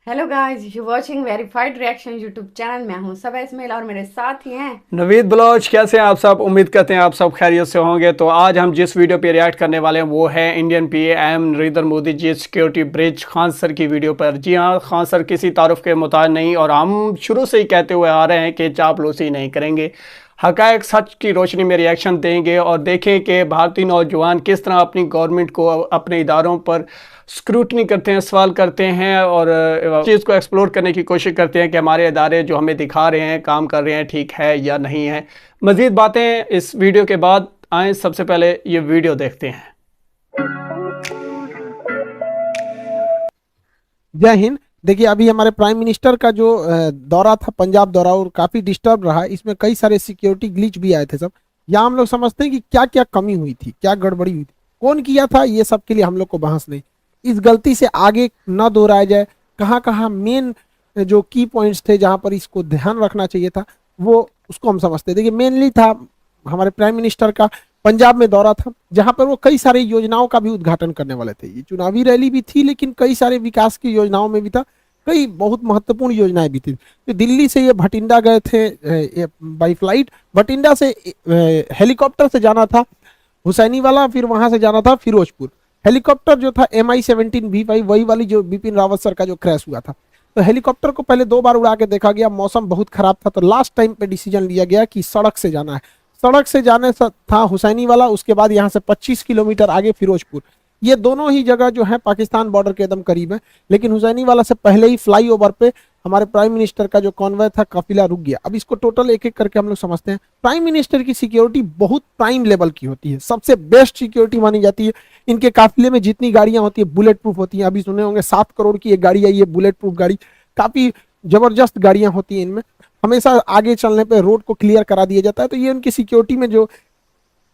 Hello guys, you watching verified reaction YouTube channel. मैं हूं सबा इस्माइल और मेरे साथ ही हैं नवीद बलोच। कैसे हैं आप सब? उम्मीद करते हैं आप सब खैरियत से होंगे। तो आज हम जिस वीडियो पे रिएक्ट करने वाले हैं वो है Indian PM Narendra Modi ji security bridge Khan sir की वीडियो पर। जी हाँ, खान सर किसी तारुफ के मुताबिक नहीं, और हम शुरू से ही कहते हुए आ रहे हैं कि चापलूसी नहीं करेंगे, हकायक सच की रोशनी में रिएक्शन देंगे और देखें कि भारतीय नौजवान किस तरह अपनी गवर्नमेंट को, अपने इदारों पर स्क्रूटनी करते हैं, सवाल करते हैं और चीज़ को एक्सप्लोर करने की कोशिश करते हैं कि हमारे इदारे जो हमें दिखा रहे हैं, काम कर रहे हैं, ठीक है या नहीं है। मज़ीद बातें इस वीडियो के बाद। आए सबसे पहले ये वीडियो देखते हैं। जय हिंद। देखिए, अभी हमारे प्राइम मिनिस्टर का जो दौरा था, पंजाब दौरा, और काफी डिस्टर्ब रहा। इसमें कई सारे सिक्योरिटी ग्लिच भी आए थे सब। यहाँ हम लोग समझते हैं कि क्या क्या कमी हुई थी, क्या गड़बड़ी हुई थी, कौन किया था, ये सब के लिए हम लोग को बहस नहीं। इस गलती से आगे न दोहराया जाए। कहाँ कहाँ मेन जो की पॉइंट्स थे जहां पर इसको ध्यान रखना चाहिए था, वो उसको हम समझते हैं। देखिए, मेनली था हमारे प्राइम मिनिस्टर का पंजाब में दौरा था, जहां पर वो कई सारी योजनाओं का भी उद्घाटन करने वाले थे। ये चुनावी रैली भी थी, लेकिन कई सारे विकास की योजनाओं में भी था, कई बहुत महत्वपूर्ण योजनाएं भी थी। तो दिल्ली से ये भटिंडा गए थे बाई फ्लाइट। भटिंडा से हेलीकॉप्टर से जाना था हुसैनी वाला, फिर वहां से जाना था फिरोजपुर। हेलीकॉप्टर जो था MI-17V5, वही वाली जो बिपिन रावत सर का जो क्रैश हुआ था। तो हेलीकॉप्टर को पहले 2 बार उड़ा के देखा गया, मौसम बहुत खराब था, तो लास्ट टाइम पे डिसीजन लिया गया कि सड़क से जाना है। सड़क से जाने था हुसैनी वाला, उसके बाद यहाँ से 25 किलोमीटर आगे फिरोजपुर। ये दोनों ही जगह जो है पाकिस्तान बॉर्डर के एकदम करीब है। लेकिन हुसैनी वाला से पहले ही फ्लाईओवर पे हमारे प्राइम मिनिस्टर का जो कॉन्वॉय था, काफिला रुक गया। अब इसको टोटल एक एक करके हम लोग समझते हैं। प्राइम मिनिस्टर की सिक्योरिटी बहुत प्राइम लेवल की होती है, सबसे बेस्ट सिक्योरिटी मानी जाती है। इनके काफिले में जितनी गाड़ियां होती है बुलेट प्रूफ होती हैं। अभी सुने होंगे 7 करोड़ की एक गाड़ी आई है, बुलेट प्रूफ गाड़ी। काफी जबरदस्त गाड़ियां होती हैं इनमें। हमेशा आगे चलने पे रोड को क्लियर करा दिया जाता है। तो ये उनकी सिक्योरिटी में जो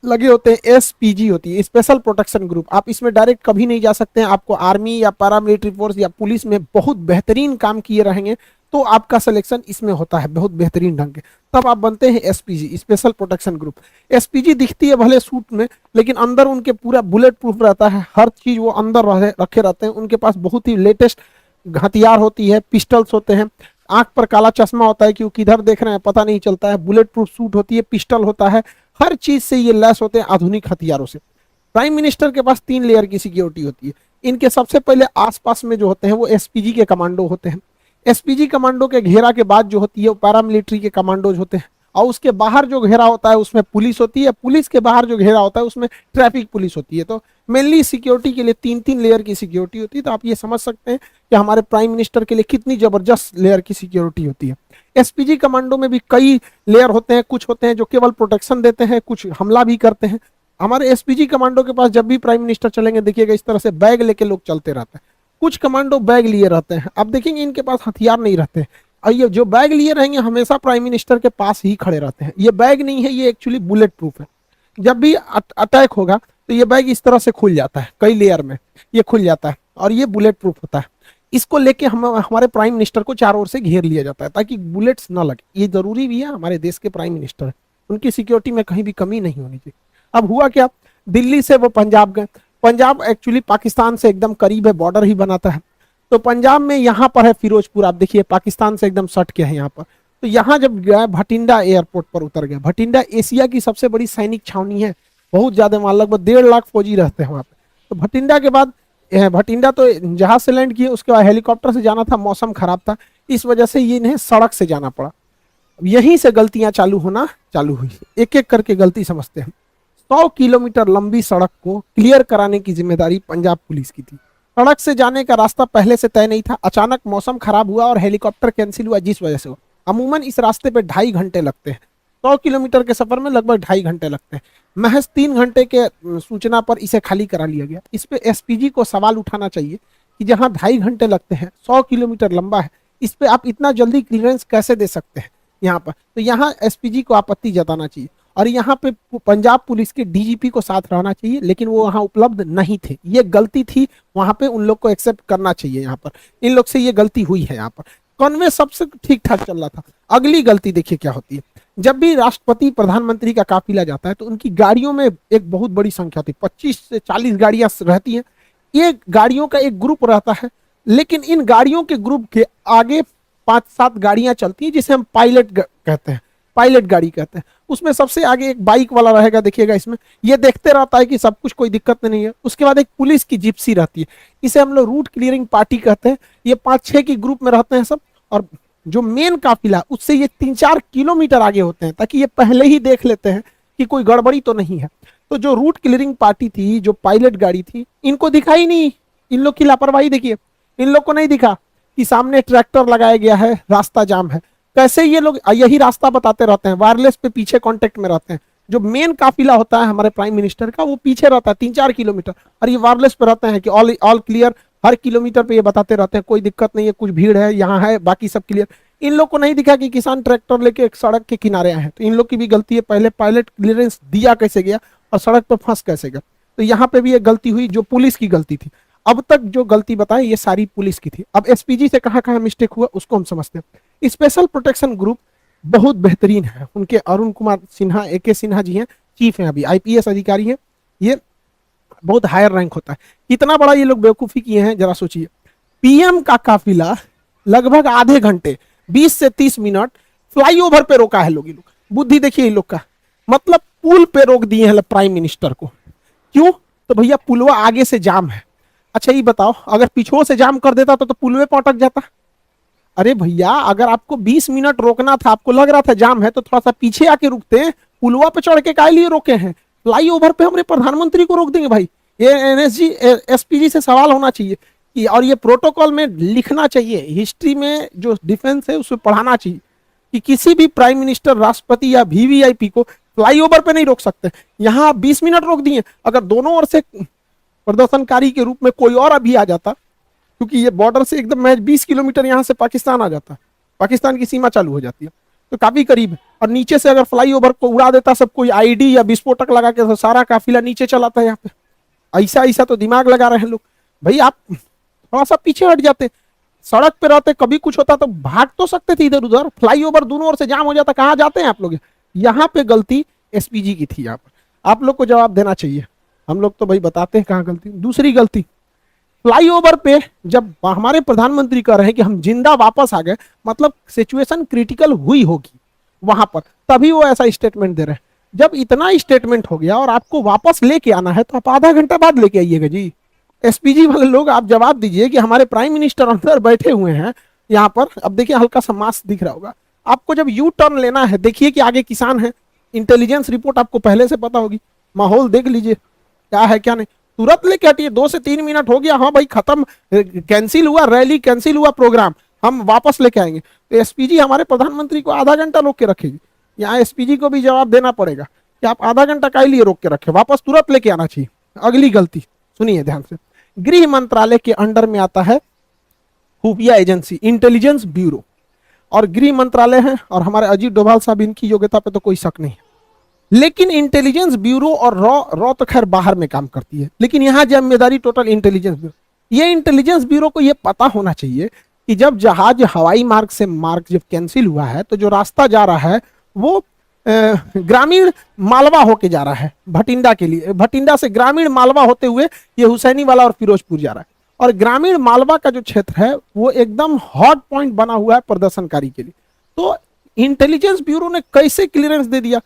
लगे होते हैं, SPG होती है, स्पेशल प्रोटेक्शन ग्रुप। आप इसमें डायरेक्ट कभी नहीं जा सकते हैं। आपको आर्मी या पैरामिलिट्री फोर्स या पुलिस में बहुत बेहतरीन काम किए रहेंगे तो आपका सिलेक्शन इसमें होता है बहुत बेहतरीन ढंग के, तब आप बनते हैं SPG, special protection group. SPG दिखती है भले सूट में, लेकिन अंदर उनके पूरा बुलेट प्रूफ रहता है। हर चीज वो अंदर रखे रहते हैं। उनके पास बहुत ही लेटेस्ट हथियार होती है, पिस्टल्स होते हैं। आंख पर काला चश्मा होता है कि वो किधर देख रहे हैं पता नहीं चलता है। बुलेट प्रूफ सूट होती है, पिस्टल होता है। हर चीज से ये लैस होते हैं आधुनिक हथियारों से। प्राइम मिनिस्टर के पास 3 लेयर की सिक्योरिटी होती है। इनके सबसे पहले आसपास में जो होते हैं वो SPG के कमांडो होते हैं। SPG कमांडो के घेरा के बाद जो होती है वो पैरामिलिट्री के कमांडोज होते हैं। और उसके बाहर जो घेरा होता है उसमें पुलिस होती है। पुलिस के बाहर जो घेरा होता है उसमें ट्रैफिक पुलिस होती है। तो मेनली सिक्योरिटी के लिए 3-3 लेयर की सिक्योरिटी होती है। तो आप ये समझ सकते हैं कि हमारे प्राइम मिनिस्टर के लिए कितनी जबरदस्त लेयर की सिक्योरिटी होती है। SPG कमांडो में भी कई लेयर होते हैं। कुछ होते हैं जो केवल प्रोटेक्शन देते हैं, कुछ हमला भी करते हैं। हमारे SPG कमांडो के पास जब भी प्राइम मिनिस्टर चलेंगे, देखिएगा इस तरह से बैग लेके लोग चलते रहते हैं। कुछ कमांडो बैग लिए रहते हैं। अब देखेंगे इनके पास हथियार नहीं रहते। और ये जो बैग लिए रहेंगे हमेशा प्राइम मिनिस्टर के पास ही खड़े रहते हैं। ये बैग नहीं है, ये एक्चुअली बुलेट प्रूफ है। जब भी अटैक होगा तो ये बैग इस तरह से खुल जाता है, कई लेयर में ये खुल जाता है, और ये बुलेट प्रूफ होता है। इसको लेके हम हमारे प्राइम मिनिस्टर को चारों ओर से घेर लिया जाता है ताकि बुलेट्स ना लगे। ये जरूरी भी है, हमारे देश के प्राइम मिनिस्टर है, उनकी सिक्योरिटी में कहीं भी कमी नहीं होनी चाहिए। अब हुआ क्या, दिल्ली से वो पंजाब गए। पंजाब एक्चुअली पाकिस्तान से एकदम करीब है, बॉर्डर ही बनाता है। तो पंजाब में यहाँ पर है फिरोजपुर, आप देखिए पाकिस्तान से एकदम सट के है यहाँ पर। तो यहाँ जब गए भटिंडा एयरपोर्ट पर उतर गए। भटिंडा एशिया की सबसे बड़ी सैनिक छावनी है, बहुत ज्यादा, वहां लगभग 1.5 लाख फौजी रहते हैं वहां पे। तो भटिंडा के बाद भटिंडा तो जहाज से लैंड किए, उसके बाद हेलीकॉप्टर से जाना था, मौसम खराब था, इस वजह से ये इन्हें सड़क से जाना पड़ा। यहीं से गलतियां चालू हुई। एक एक करके गलती समझते हैं। 100 किलोमीटर लंबी सड़क को क्लियर कराने की जिम्मेदारी पंजाब पुलिस की थी। सड़क से जाने का रास्ता पहले से तय नहीं था। अचानक मौसम खराब हुआ और हेलीकॉप्टर कैंसिल हुआ, जिस वजह से हुआ। अमूमन इस रास्ते पे 2.5 घंटे लगते हैं। 100 किलोमीटर के सफर में लगभग 2.5 घंटे लगते हैं। महज 3 घंटे के सूचना पर इसे खाली करा लिया गया। इस पे SPG को सवाल उठाना चाहिए कि जहां 2.5 घंटे लगते हैं, 100 किलोमीटर लंबा है, इस पे आप इतना जल्दी क्लियरेंस कैसे दे सकते हैं यहाँ पर। तो यहाँ SPG को आपत्ति जताना चाहिए। और यहाँ पे पंजाब पुलिस के DGP को साथ रहना चाहिए, लेकिन वो वहाँ उपलब्ध नहीं थे। ये गलती थी, वहां पे उन लोग को एक्सेप्ट करना चाहिए। यहाँ पर इन लोग से ये गलती हुई है। यहाँ पर कॉन्वे सबसे ठीक ठाक चल रहा था। अगली गलती देखिए क्या होती है। जब भी राष्ट्रपति प्रधानमंत्री का काफिला जाता है तो उनकी गाड़ियों में एक बहुत बड़ी संख्या होती है, 25 से 40 गाड़ियां रहती हैं। ये गाड़ियों का एक ग्रुप रहता है लेकिन इन गाड़ियों के ग्रुप के आगे 5-7 गाड़ियां चलती हैं जिसे हम कहते हैं, पायलट गाड़ी कहते हैं। उसमें सबसे आगे एक बाइक वाला रहेगा, देखिएगा इसमें, ये देखते रहता है कि सब कुछ, कोई दिक्कत नहीं है। उसके बाद एक पुलिस की जिप्सी रहती है, इसे हम लोग रूट क्लियरिंग पार्टी कहते हैं। ये 5-6 की ग्रुप में रहते हैं सब, और जो मेन काफिला उससे ये 3-4 किलोमीटर आगे होते हैं, ताकि ये पहले ही देख लेते हैं कि कोई गड़बड़ी तो नहीं है। तो जो रूट क्लियरिंग पार्टी थी, जो पायलट गाड़ी थी, इनको दिखाई नहीं, इन लोग की लापरवाही देखिए, इन लोग को नहीं दिखा कि सामने ट्रैक्टर लगाया गया है, रास्ता जाम है। कैसे ये लोग यही रास्ता बताते रहते हैं, वायरलेस पे पीछे कांटेक्ट में रहते हैं। जो मेन काफिला होता है हमारे प्राइम मिनिस्टर का, वो पीछे रहता है 3-4 किलोमीटर, और ये वायरलेस पे रहते हैं कि ऑल क्लियर, हर किलोमीटर पे ये बताते रहते हैं कोई दिक्कत नहीं है, कुछ भीड़ है, यहाँ है, बाकी सब क्लियर। इन लोग को नहीं दिखा कि किसान ट्रैक्टर लेके एक सड़क के किनारे आए हैं, तो इन लोग की भी गलती है। पहले पायलट क्लियरेंस दिया कैसे गया और सड़क पर फंस कैसे गया, तो यहाँ पे भी एक गलती हुई जो पुलिस की गलती थी। अब तक जो गलती बताएं ये सारी पुलिस की थी। अब एसपीजी से कहाँ कहाँ मिस्टेक हुआ उसको हम समझते हैं। स्पेशल प्रोटेक्शन ग्रुप बहुत बेहतरीन है, उनके अरुण कुमार सिन्हा, AK सिन्हा जी हैं, चीफ हैं, अभी IPS अधिकारी हैं, ये बहुत हायर रैंक होता है। कितना बड़ा ये लोग बेवकूफी किए हैं जरा सोचिए। PM का काफिला लगभग आधे घंटे 20 से 30 मिनट फ्लाईओवर पे रोका है लोग, ये लोग बुद्धि देखिए इन लोग का, मतलब पुल पे रोक दिए हैं प्राइम मिनिस्टर को। क्यों? तो भैया पुलवा आगे से जाम है। अच्छा ये बताओ, अगर पीछे से जाम कर देता तो पुलवे पे अटक जाता। अरे भैया अगर आपको 20 मिनट रोकना था, आपको लग रहा था जाम है, तो थोड़ा सा पीछे आके रुकते हैं, पुलवा पे चढ़ के काहे लिए रोके हैं? फ्लाईओवर पे हमारे प्रधानमंत्री को रोक देंगे भाई? ये NSG SPG से सवाल होना चाहिए कि, और ये प्रोटोकॉल में लिखना चाहिए, हिस्ट्री में जो डिफेंस है उसमें पढ़ाना चाहिए कि किसी भी प्राइम मिनिस्टर, राष्ट्रपति या VVIP को फ्लाईओवर पे नहीं रोक सकते। यहाँ 20 मिनट रोक दिए। अगर दोनों ओर से प्रदर्शनकारी के रूप में कोई और अभी आ जाता, क्योंकि ये बॉर्डर से एकदम महज 20 किलोमीटर यहाँ से पाकिस्तान आ जाता है, पाकिस्तान की सीमा चालू हो जाती है, तो काफी करीब है। और नीचे से अगर फ्लाईओवर को उड़ा देता सब कोई ID या विस्फोटक लगा के, तो सारा काफिला नीचे चलाता है यहाँ पे। ऐसा ऐसा तो दिमाग लगा रहे हैं लोग। भाई आप थोड़ा सा पीछे हट जाते, सड़क पे रहते, कभी कुछ होता तो भाग तो सकते थे इधर उधर, फ्लाईओवर दोनों ओर से जाम हो जाता, कहाँ जाते हैं आप लोग? यहाँ पे गलती SPG की थी। यहाँ पर आप लोग को जवाब देना चाहिए, हम लोग तो भाई बताते हैं कहाँ गलती। दूसरी गलती, फ्लाईओवर पे जब हमारे प्रधानमंत्री कह रहे हैं कि हम जिंदा वापस आ गए, मतलब सिचुएशन क्रिटिकल हुई होगी वहां पर, तभी वो ऐसा स्टेटमेंट दे रहे हैं। जब इतना स्टेटमेंट हो गया और आपको वापस लेके आना है, तो आप आधा घंटा बाद लेके आइएगा जी। SPG वाले लोग आप जवाब दीजिए कि हमारे प्राइम मिनिस्टर अंदर बैठे हुए हैं यहाँ पर। अब देखिए हल्का सा मास्क दिख रहा होगा आपको, जब यू टर्न लेना है, देखिए कि आगे किसान है, इंटेलिजेंस रिपोर्ट आपको पहले से पता होगी, माहौल देख लीजिए क्या है क्या नहीं, तुरंत लेके हटिए। 2 से 3 मिनट हो गया, हाँ भाई खत्म, कैंसिल हुआ, रैली कैंसिल हुआ, प्रोग्राम, हम वापस लेके आएंगे। तो SPG हमारे प्रधानमंत्री को आधा घंटा रोक के रखेगी। यहाँ SPG को भी जवाब देना पड़ेगा कि आप आधा घंटा काहे लिए रोक के रखे, वापस तुरंत लेके आना चाहिए। अगली गलती सुनिए ध्यान से, गृह मंत्रालय के अंडर में आता है खुफिया एजेंसी, इंटेलिजेंस ब्यूरो, और गृह मंत्रालय है, और हमारे अजीत डोभाल साहब, इनकी योग्यता पे तो कोई शक नहीं है। लेकिन इंटेलिजेंस ब्यूरो और रॉ तो खैर बाहर में काम करती है, लेकिन यहाँ जिम्मेदारी टोटल इंटेलिजेंस ब्यूरो। ये इंटेलिजेंस ब्यूरो को ये पता होना चाहिए कि जब जहाज हवाई मार्ग से मार्ग जब कैंसिल हुआ है, तो जो रास्ता जा रहा है वो ग्रामीण मालवा होके जा रहा है भटिंडा के लिए, भटिंडा से ग्रामीण मालवा होते हुए ये हुसैनी वाला और फिरोजपुर जा रहा है। और ग्रामीण मालवा का जो क्षेत्र है वो एकदम हॉट पॉइंट बना हुआ है प्रदर्शनकारी के लिए। तो इंटेलिजेंस ब्यूरो ने कैसे क्लियरेंस दे दिया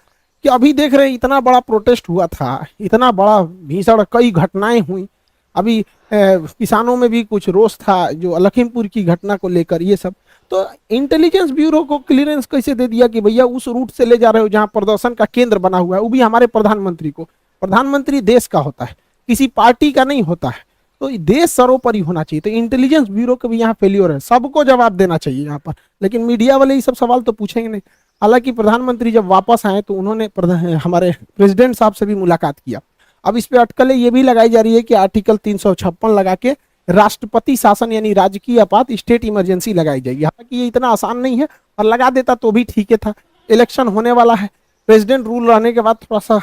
कि अभी देख रहे हैं इतना बड़ा प्रोटेस्ट हुआ था, इतना बड़ा भीषण कई घटनाएं हुई, अभी किसानों में भी कुछ रोष था जो लखीमपुर की घटना को लेकर, ये सब। तो इंटेलिजेंस ब्यूरो को क्लियरेंस कैसे दे दिया कि भैया उस रूट से ले जा रहे हो जहां प्रदर्शन का केंद्र बना हुआ है, वो भी हमारे प्रधानमंत्री को। प्रधानमंत्री देश का होता है, किसी पार्टी का नहीं होता है, तो देश सर्वोपरि होना चाहिए। तो इंटेलिजेंस ब्यूरो का भी यहाँ फेल्योर है, सबको जवाब देना चाहिए यहाँ पर। लेकिन मीडिया वाले ये सब सवाल तो पूछेंगे नहीं। हालांकि प्रधानमंत्री जब वापस आए तो उन्होंने हमारे प्रेसिडेंट साहब से भी मुलाकात किया। अब इस पे अटकलें ये भी लगाई जा रही है कि आर्टिकल 356 लगा के राष्ट्रपति शासन यानी राजकीय आपात, स्टेट इमरजेंसी लगाई जाएगी। हालांकि ये इतना आसान नहीं है, और लगा देता तो भी ठीक है था। इलेक्शन होने वाला है, प्रेसिडेंट रूल रहने के बाद थोड़ा सा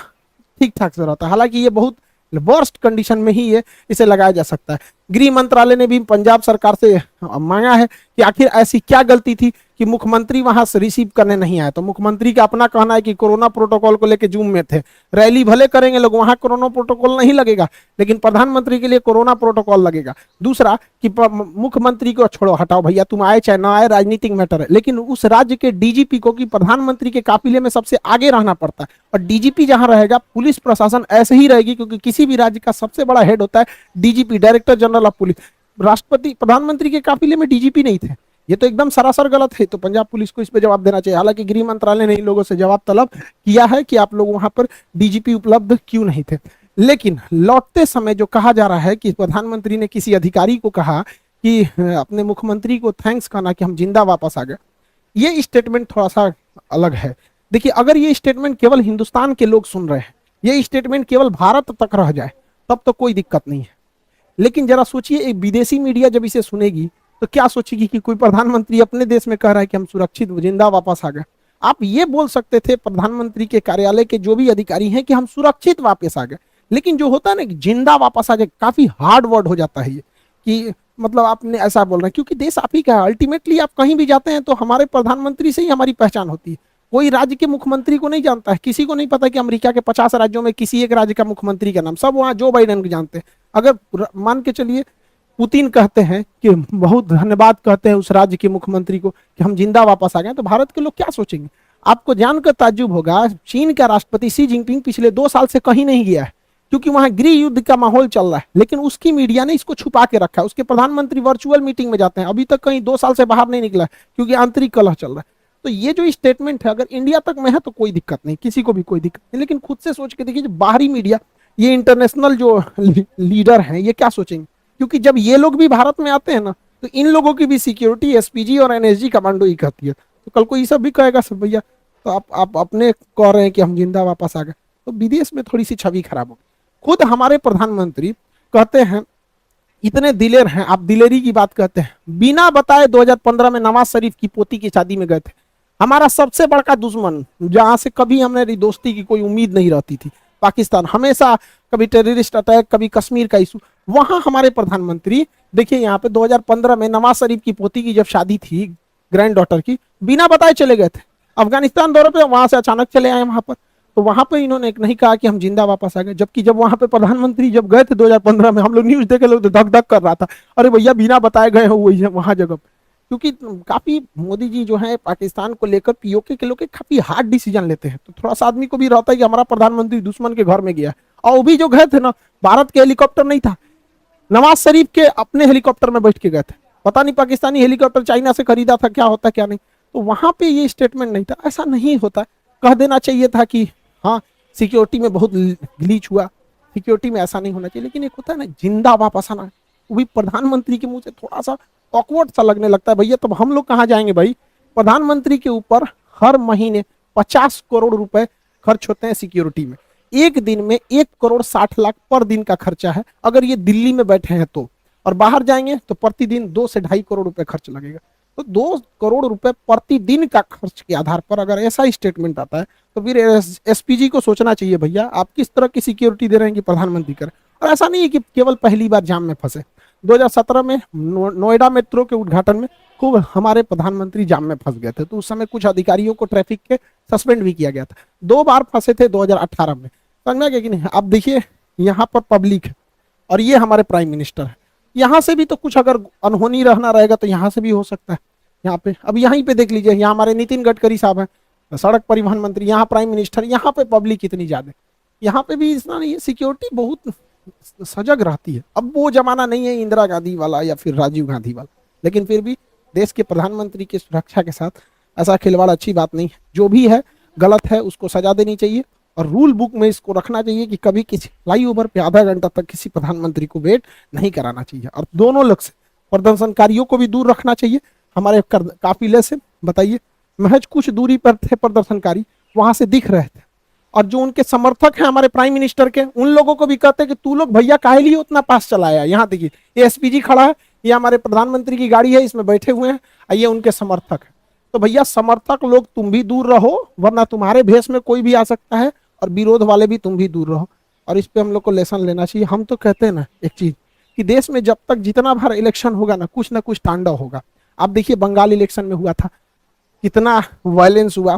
ठीक ठाक से रहता है। हालांकि ये बहुत वर्स्ट कंडीशन में ही इसे लगाया जा सकता है। गृह मंत्रालय ने भी पंजाब सरकार से मांगा है कि आखिर ऐसी क्या गलती थी कि कि मुख्यमंत्री वहां से रिसीव करने नहीं आए, तो मुख्यमंत्री का अपना कहना है कि कोरोना प्रोटोकॉल को लेकर जूम में थे, रैली भले करेंगे लोग, वहां कोरोना प्रोटोकॉल नहीं लगेगा, लेकिन प्रधानमंत्री के लिए कोरोना प्रोटोकॉल लगेगा। दूसरा कि मुख्यमंत्री को छोड़ो, हटाओ भैया, तुम आए चाहे ना आए, राजनीतिक मैटर है, लेकिन उस राज्य के डीजीपी को कि प्रधानमंत्री के काफिले में सबसे आगे रहना पड़ता है, और डीजीपी जहां रहेगा पुलिस प्रशासन ऐसे ही रहेगी, क्योंकि किसी भी राज्य का सबसे बड़ा हेड होता है DGP, director general of police. राष्ट्रपति प्रधानमंत्री के काफिले में डीजीपी नहीं थे, ये तो एकदम सरासर गलत है। तो पंजाब पुलिस को इस पे जवाब देना चाहिए। हालांकि गृह मंत्रालय ने इन लोगों से जवाब तलब किया है कि आप लोग वहां पर डीजीपी उपलब्ध क्यों नहीं थे। लेकिन लौटते समय जो कहा जा रहा है कि प्रधानमंत्री ने किसी अधिकारी को कहा कि अपने मुख्यमंत्री को थैंक्स कहना कि हम जिंदा वापस आ गए, ये स्टेटमेंट थोड़ा सा अलग है। देखिए, अगर ये स्टेटमेंट केवल हिंदुस्तान के लोग सुन रहे हैं, ये स्टेटमेंट केवल भारत तक रह जाए, तब तो कोई दिक्कत नहीं है। लेकिन जरा सोचिए, एक विदेशी मीडिया जब इसे सुनेगी तो क्या सोचेगी कि कोई प्रधानमंत्री अपने देश में कह रहा है कि हम सुरक्षित जिंदा वापस आ गए। आप ये बोल सकते थे प्रधानमंत्री के कार्यालय के जो भी अधिकारी हैं कि हम सुरक्षित वापस आ गए, लेकिन जो होता है ना कि जिंदा वापस आ जाए, काफी हार्ड वर्ड हो जाता है ये, कि मतलब आपने ऐसा बोल रहे हैं, क्योंकि देश आप ही का है। अल्टीमेटली आप कहीं भी जाते हैं तो हमारे प्रधानमंत्री से ही हमारी पहचान होती है। कोई राज्य के मुख्यमंत्री को नहीं जानता है, किसी को नहीं पता कि अमेरिका के 50 राज्यों में किसी एक राज्य का मुख्यमंत्री का नाम, सब वहां जो बाइडेन को जानते हैं। अगर मान के चलिए पुतिन कहते हैं कि बहुत धन्यवाद कहते हैं उस राज्य के मुख्यमंत्री को कि हम जिंदा वापस आ गए, तो भारत के लोग क्या सोचेंगे? आपको जानकर ताज्जुब होगा, चीन का राष्ट्रपति शी जिनपिंग पिछले 2 साल से कहीं नहीं गया है, क्योंकि वहां गृह युद्ध का माहौल चल रहा है, लेकिन उसकी मीडिया ने इसको छुपा के रखा है। उसके प्रधानमंत्री वर्चुअल मीटिंग में जाते हैं, अभी तक कहीं 2 साल से बाहर नहीं निकला है, क्योंकि आंतरिक कलह चल रहा है। तो ये जो स्टेटमेंट है, अगर इंडिया तक में है तो कोई दिक्कत नहीं, किसी को भी कोई दिक्कत नहीं, लेकिन खुद से सोच के देखिए, जो बाहरी मीडिया, ये इंटरनेशनल जो लीडर हैं, ये क्या सोचेंगे? क्योंकि जब ये लोग भी भारत में आते हैं ना, तो इन लोगों की भी सिक्योरिटी एसपीजी और एनएसजी कमांडो ही कहती है। तो कल को ये सब भी कहेगा सब भैया, तो आप अपने कह रहे हैं कि हम जिंदा वापस आ गए, तो विदेश में थोड़ी सी छवि खराब होगी। खुद हमारे प्रधानमंत्री कहते हैं, इतने दिलेर हैं, आप दिलेरी की बात कहते हैं, बिना बताए 2015 में नवाज शरीफ की पोती की शादी में गए थे। हमारा सबसे बड़ा दुश्मन, जहां से कभी हमारी दोस्ती की कोई उम्मीद नहीं रहती थी, पाकिस्तान, हमेशा कभी टेररिस्ट अटैक, कभी कश्मीर का इशू, वहां हमारे प्रधानमंत्री, देखिए यहाँ पे 2015 में नवाज शरीफ की पोती की जब शादी थी, ग्रैंड डॉटर की, बिना बताए चले गए थे अफगानिस्तान दौरे पे, वहां से अचानक चले आए वहां पर। तो वहां पे इन्होंने नहीं कहा कि हम जिंदा वापस आ गए, जबकि जब वहां पे प्रधानमंत्री जब गए थे 2015 में, हम लोग न्यूज देखे, लोग धक धक कर रहा था, अरे भैया बिना बताए गए हो वहां जगह। क्योंकि काफी मोदी जी जो है पाकिस्तान को लेकर पीओके के लोग काफी हार्ड डिसीजन लेते हैं, तो थोड़ा सा आदमी को भी रहता है कि हमारा प्रधानमंत्री दुश्मन के घर में गया। और वो भी जो गए थे ना, भारत के हेलीकॉप्टर नहीं था, नवाज शरीफ के अपने हेलीकॉप्टर में बैठ के गए थे। पता नहीं पाकिस्तानी हेलीकॉप्टर चाइना से खरीदा था, क्या होता क्या नहीं। तो वहां पे ये स्टेटमेंट नहीं था, ऐसा नहीं होता। कह देना चाहिए था कि हाँ सिक्योरिटी में बहुत ग्लीच हुआ, सिक्योरिटी में ऐसा नहीं होना चाहिए। लेकिन एक होता है ना जिंदा वापस आना, वो भी प्रधानमंत्री के मुंह से थोड़ा सा ऑकवर्ड सा लगने लगता है। भैया तब हम लोग कहाँ जाएंगे भाई? प्रधानमंत्री के ऊपर हर महीने 50 करोड़ रुपए खर्च होते हैं सिक्योरिटी में। एक दिन में 1 करोड़ 60 लाख पर दिन का खर्चा है, अगर ये दिल्ली में बैठे हैं तो। और बाहर जाएंगे तो प्रतिदिन 2 से 2.5 करोड़ रुपए खर्च लगेगा। तो 2 करोड़ रुपए प्रतिदिन का खर्च के आधार पर अगर ऐसा स्टेटमेंट आता है, तो फिर एसपीजी को सोचना चाहिए भैया आप किस तरह की सिक्योरिटी दे रहे हैं कि प्रधानमंत्री करें। और ऐसा नहीं है कि केवल पहली बार जाम में फंसे। 2017 में नोएडा मेट्रो के उद्घाटन में खूब हमारे प्रधानमंत्री जाम में फंस गए थे, तो उस समय कुछ अधिकारियों को ट्रैफिक के सस्पेंड भी किया गया था। 2 बार फंसे थे 2018 में, समझना क्या कि नहीं। अब देखिए यहाँ पर पब्लिक है और ये हमारे प्राइम मिनिस्टर है, यहाँ से भी तो कुछ अगर अनहोनी रहना रहेगा तो यहाँ से भी हो सकता है। यहाँ पे अब यहीं पे देख लीजिए, यहाँ हमारे नितिन गडकरी साहब हैं, सड़क परिवहन मंत्री, यहाँ प्राइम मिनिस्टर, यहाँ पे पब्लिक इतनी ज्यादा, यहाँ पे भी इतना नहीं है। सिक्योरिटी बहुत सजग रहती है। अब वो जमाना नहीं है इंदिरा गांधी वाला या फिर राजीव गांधी वाला, लेकिन फिर भी देश के प्रधानमंत्री की सुरक्षा के साथ ऐसा खिलवाड़ अच्छी बात नहीं है। जो भी है गलत है, उसको सजा देनी चाहिए और रूल बुक में इसको रखना चाहिए कि कभी किसी फ्लाईओवर पे आधा घंटा तक किसी प्रधानमंत्री को वेट नहीं कराना चाहिए। और दोनों लोग से, प्रदर्शनकारियों को भी दूर रखना चाहिए हमारे काफिले से। बताइए, महज कुछ दूरी पर थे प्रदर्शनकारी, वहां से दिख रहे थे, और जो उनके समर्थक हैं हमारे प्राइम मिनिस्टर के, उन लोगों को भी कहते हैं कि तू लोग भैया काहे लिए उतना पास चलाया। यहाँ देखिए ये एसपीजी खड़ा है, ये हमारे प्रधानमंत्री की गाड़ी है, इसमें बैठे हुए हैं, ये उनके समर्थक है। तो भैया समर्थक लोग तुम भी दूर रहो, वरना तुम्हारे भेष में कोई भी आ सकता है, और विरोध वाले भी तुम भी दूर रहो। और इस पे हम लोग को लेसन लेना चाहिए। हम तो कहते हैं ना एक चीज कि देश में जब तक जितना बार इलेक्शन होगा ना कुछ तांडव होगा। आप देखिए बंगाल इलेक्शन में हुआ था, कितना वायलेंस हुआ।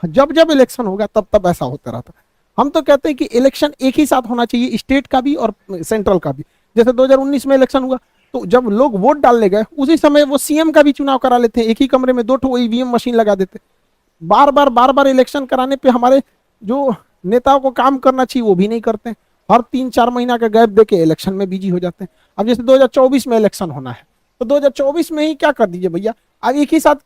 जब जब इलेक्शन होगा तब तब ऐसा होता रहता। हम तो कहते हैं कि इलेक्शन एक ही साथ होना चाहिए, स्टेट का भी और सेंट्रल का भी। जैसे 2019 में इलेक्शन हुआ तो जब लोग वोट डालने गए उसी समय वो सीएम का भी चुनाव करा लेते हैं, एक ही कमरे में 2 ईवीएम मशीन लगा देते। बार बार इलेक्शन कराने पे हमारे जो नेताओं को काम करना चाहिए वो भी नहीं करते, हर 3-4 महीना का गैप देके इलेक्शन में बिजी हो जाते हैं। अब जैसे 2024 में इलेक्शन होना है तो 2024 में ही क्या कर दीजिए भैया, अब एक ही साथ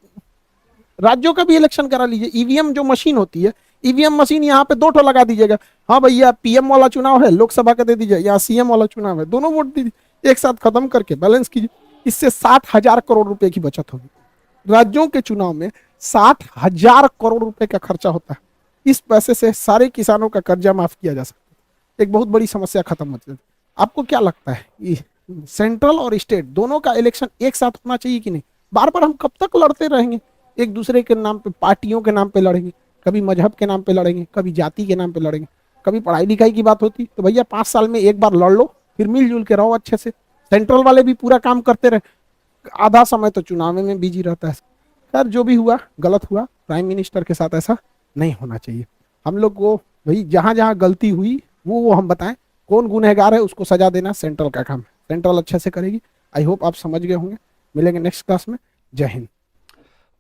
राज्यों का भी इलेक्शन करा लीजिए। ईवीएम जो मशीन होती है, ईवीएम मशीन यहाँ पे 2 लगा दीजिएगा। हाँ भैया पीएम वाला चुनाव है, लोकसभा का दे दीजिए, या सीएम वाला चुनाव है, दोनों वोट दीजिए, एक साथ खत्म करके बैलेंस कीजिए। इससे 60,000 करोड़ रुपए की बचत होगी। राज्यों के चुनाव में 60,000 करोड़ रुपए का खर्चा होता है। इस पैसे से सारे किसानों का कर्जा माफ किया जा सकता है, एक बहुत बड़ी समस्या खत्म हो जाती है। आपको क्या लगता है सेंट्रल और स्टेट दोनों का इलेक्शन एक साथ होना चाहिए कि नहीं? बार बार हम कब तक लड़ते रहेंगे? एक दूसरे के नाम पे, पार्टियों के नाम पे लड़ेंगे, कभी मजहब के नाम पे लड़ेंगे, कभी जाति के नाम पे लड़ेंगे, कभी पढ़ाई लिखाई की बात होती तो भैया 5 साल में एक बार लड़ लो, फिर मिलजुल के रहो अच्छे से। सेंट्रल वाले भी पूरा काम करते रहे, आधा समय तो चुनाव में बिजी रहता है। खैर जो भी हुआ गलत हुआ, प्राइम मिनिस्टर के साथ ऐसा नहीं होना चाहिए। हम लोग को भाई जहां जहां गलती हुई वो हम बताएं, कौन गुनहगार है उसको सजा देना सेंट्रल का काम है, सेंट्रल अच्छे से करेगी। आई होप आप समझ गए होंगे। मिलेंगे नेक्स्ट क्लास में। जय हिंद।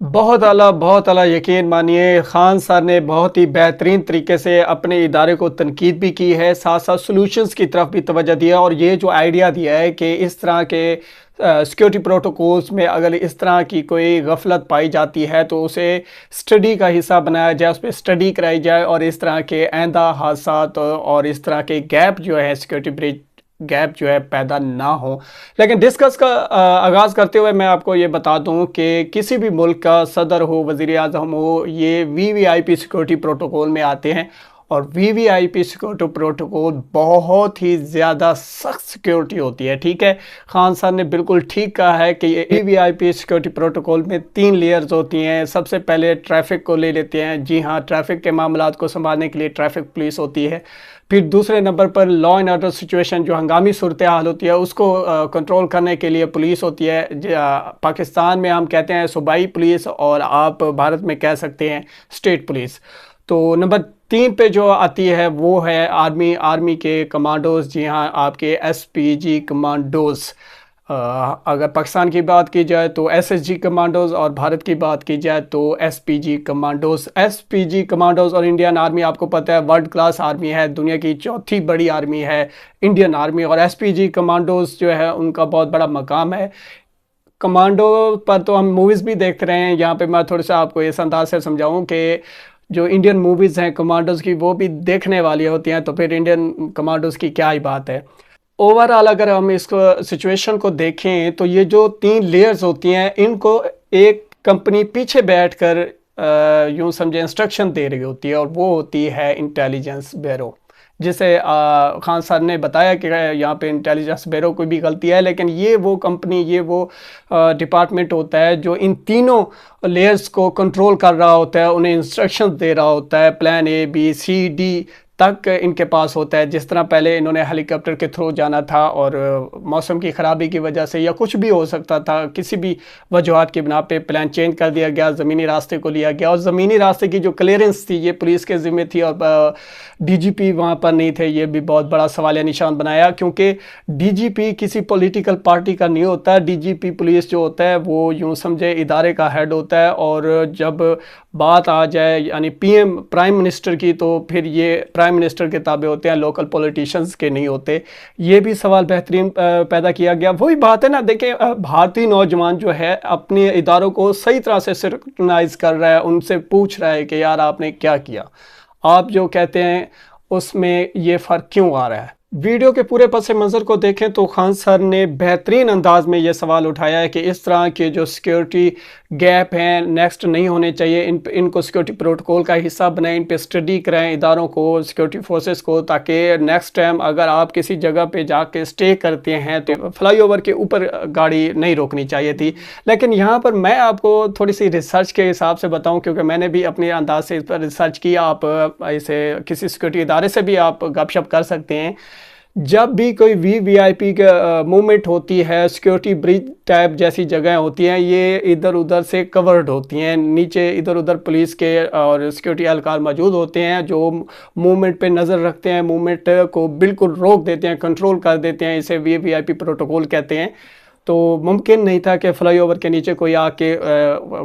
बहुत आला यकीन मानिए, खान सर ने बहुत ही बेहतरीन तरीके से अपने इदारे को तनकीद भी की है, साथ साथ सॉल्यूशंस की तरफ भी तवज्जो दिया, और ये जो आइडिया दिया है कि इस तरह के सिक्योरिटी प्रोटोकॉल्स में अगर इस तरह की कोई गफलत पाई जाती है तो उसे स्टडी का हिस्सा बनाया जाए, उस पर स्टडी कराई जाए, और इस तरह के आइंदा हादसात और इस तरह के गैप जो है, सिक्योरिटी ब्रिज गैप जो है पैदा ना हो। लेकिन डिस्कस का आगाज़ करते हुए मैं आपको ये बता दूं कि किसी भी मुल्क का सदर हो, वज़ीर आज़म हो, ये वीवीआईपी सिक्योरिटी प्रोटोकॉल में आते हैं, और वीवीआईपी सिक्योरिटी प्रोटोकॉल बहुत ही ज़्यादा सख्त सिक्योरिटी होती है। ठीक है, खान साहब ने बिल्कुल ठीक कहा है कि ये वीवीआईपी सिक्योरिटी प्रोटोकॉल में 3 लेयर्स होती हैं। सबसे पहले ट्रैफिक को ले लेते हैं, जी हाँ, ट्रैफिक के मामलात को संभालने के लिए ट्रैफिक पुलिस होती है। फिर दूसरे नंबर पर लॉ एंड ऑर्डर सिचुएशन, जो हंगामी सूरत हाल होती है, उसको कंट्रोल करने के लिए पुलिस होती है। पाकिस्तान में हम कहते हैं सूबाई पुलिस, और आप भारत में कह सकते हैं स्टेट पुलिस। तो नंबर 3 पे जो आती है वो है आर्मी के कमांडोज, जी हाँ, आपके एसपीजी कमांडोज। अगर पाकिस्तान की बात की जाए तो एसएसजी कमांडोज, और भारत की बात की जाए तो एसपीजी कमांडोज। एसपीजी कमांडोज और इंडियन आर्मी, आपको पता है वर्ल्ड क्लास आर्मी है, दुनिया की 4थी बड़ी आर्मी है इंडियन आर्मी, और एसपीजी कमांडोज जो है उनका बहुत बड़ा मकाम है। कमांडो पर तो हम मूवीज़ भी देखते रहे हैं, यहाँ पे मैं थोड़ा सा आपको इस अंदाज से समझाऊँ कि जो इंडियन मूवीज़ हैं कमांडोज़ की, वो भी देखने वाली होती हैं, तो फिर इंडियन कमांडोज़ की क्या ही बात है। ओवरऑल अगर हम इसको सिचुएशन को देखें तो ये जो 3 लेयर्स होती हैं, इनको एक कंपनी पीछे बैठकर यूँ समझे इंस्ट्रक्शन दे रही होती है, और वो होती है इंटेलिजेंस ब्यूरो। जिसे खान सर ने बताया कि यहाँ पे इंटेलिजेंस ब्यूरो कोई भी गलती है, लेकिन ये वो कंपनी, ये वो डिपार्टमेंट होता है जो इन तीनों लेयर्स को कंट्रोल कर रहा होता है, उन्हें इंस्ट्रक्शन दे रहा होता है, plan A B C D तक इनके पास होता है। जिस तरह पहले इन्होंने हेलीकॉप्टर के थ्रू जाना था, और मौसम की ख़राबी की वजह से या कुछ भी हो सकता था, किसी भी वजूहत की बिना पे प्लान चेंज कर दिया गया, ज़मीनी रास्ते को लिया गया, और ज़मीनी रास्ते की जो क्लियरेंस थी ये पुलिस के ज़िम्मे थी, और डीजीपी वहाँ पर नहीं थे। ये भी बहुत बड़ा सवालिया निशान बनाया, क्योंकि डीजीपी किसी पॉलिटिकल पार्टी का नहीं होता। डीजीपी पुलिस जो होता है वो यूँ समझे इदारे का हेड होता है, और जब बात आ जाए यानी पीएम प्राइम मिनिस्टर की, तो फिर ये प्राइम मिनिस्टर के ताबे होते हैं, लोकल पॉलिटिशियंस के नहीं होते। ये भी सवाल बेहतरीन पैदा किया गया। वही बात है ना, देखें भारतीय नौजवान जो है अपने इदारों को सही तरह से स्क्रूटनाइज कर रहा है, उनसे पूछ रहा है कि यार आपने क्या किया, आप जो कहते हैं उसमें ये फ़र्क क्यों आ रहा है। वीडियो के पूरे पस मंज़र को देखें तो खान सर ने बेहतरीन अंदाज में ये सवाल उठाया है कि इस तरह के जो सिक्योरिटी गैप हैं नेक्स्ट नहीं होने चाहिए, इनको सिक्योरिटी प्रोटोकॉल का हिस्सा बनाएं, इन पे स्टडी कराएं इदारों को, सिक्योरिटी फोर्सेस को, ताकि नेक्स्ट टाइम अगर आप किसी जगह पे जाके स्टे करते हैं तो फ्लाईओवर के ऊपर गाड़ी नहीं रोकनी चाहिए थी। लेकिन यहाँ पर मैं आपको थोड़ी सी रिसर्च के हिसाब से बताऊँ, क्योंकि मैंने भी अपने अंदाज से इस पर रिसर्च किया। आप इसे किसी सिक्योरिटी इदारे से भी आप गपशप कर सकते हैं। जब भी कोई वीवीआईपी का मूवमेंट होती है, सिक्योरिटी ब्रिज टाइप जैसी जगह होती हैं, ये इधर उधर से कवर्ड होती हैं, नीचे इधर उधर पुलिस के और सिक्योरिटी एहलकार मौजूद होते हैं जो मूवमेंट पे नज़र रखते हैं, मूवमेंट को बिल्कुल रोक देते हैं, कंट्रोल कर देते हैं। इसे वीवीआईपी प्रोटोकॉल कहते हैं। तो मुमकिन नहीं था कि फ्लाईओवर के नीचे कोई आके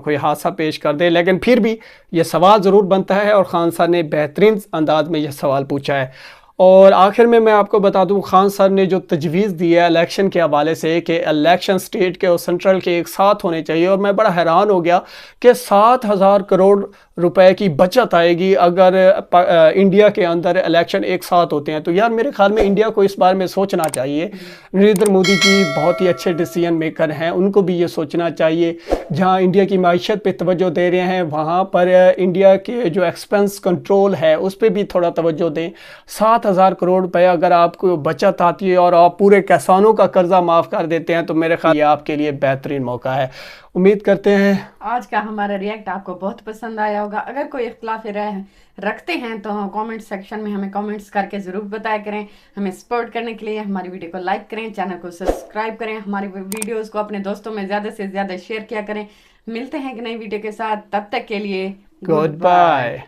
कोई हादसा पेश कर दे, लेकिन फिर भी ये सवाल ज़रूर बनता है और खान सर ने बेहतरीन अंदाज में यह सवाल पूछा है। और आखिर में मैं आपको बता दूं, खान सर ने जो तजवीज़ दी है इलेक्शन के हवाले से कि इलेक्शन स्टेट के और सेंट्रल के एक साथ होने चाहिए, और मैं बड़ा हैरान हो गया कि 7,000 करोड़ रुपए की बचत आएगी अगर इंडिया के अंदर इलेक्शन एक साथ होते हैं। तो यार मेरे ख्याल में इंडिया को इस बारे में सोचना चाहिए। नरेंद्र मोदी जी बहुत ही अच्छे डिसीजन मेकर हैं, उनको भी ये सोचना चाहिए। जहाँ इंडिया की माईशत पे तवज्जो दे रहे हैं, वहाँ पर इंडिया के जो एक्सपेंस कंट्रोल है उस पर भी थोड़ा तवज्जो दें। 7,000 करोड़ रुपए अगर आपको बचत आती है और आप पूरे किसानों का कर्जा माफ़ कर देते हैं तो मेरे ख्याल ये आपके लिए बेहतरीन मौका है। उम्मीद करते हैं आज का हमारा रिएक्ट आपको बहुत पसंद आया होगा। अगर कोई इख्तिलाफ राय रखते हैं तो कमेंट सेक्शन में हमें कमेंट्स करके ज़रूर बताया करें। हमें सपोर्ट करने के लिए हमारी वीडियो को लाइक करें, चैनल को सब्सक्राइब करें, हमारी वीडियोस को अपने दोस्तों में ज़्यादा से ज़्यादा शेयर किया करें। मिलते हैं एक नई वीडियो के साथ, तब तक के लिए गुड बाय।